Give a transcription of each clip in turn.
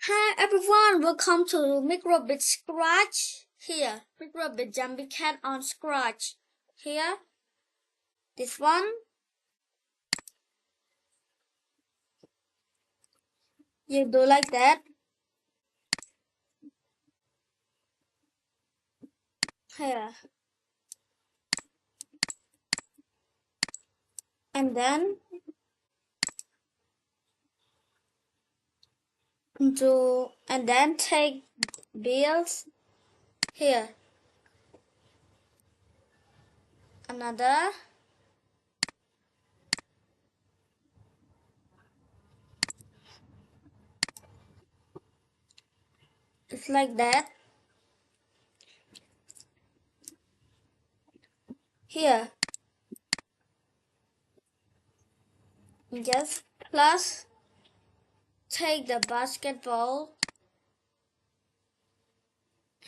Hi everyone, welcome to Microbit Scratch. Here, Microbit Jumpy Cat on Scratch. Here, this one. You do like that. Here. And then take bills. Here. Another. It's like that. Here. Just plus take the basketball.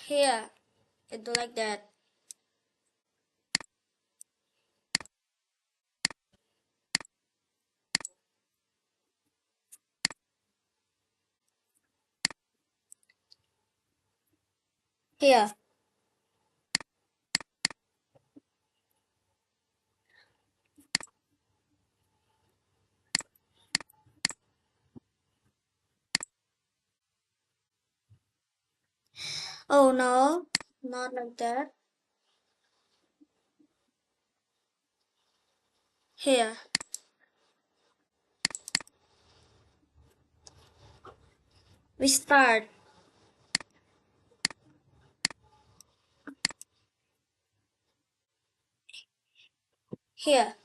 Here. It do like that. Here. Oh no, not like that. Here. We start. Here.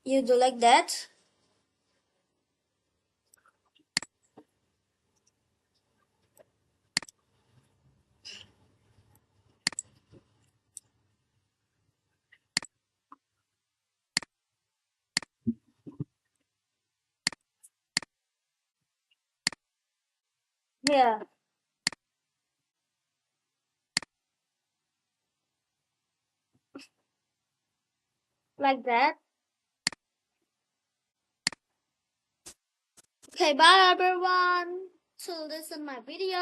You do like that. Here. Like that. Okay, bye everyone to listen my video.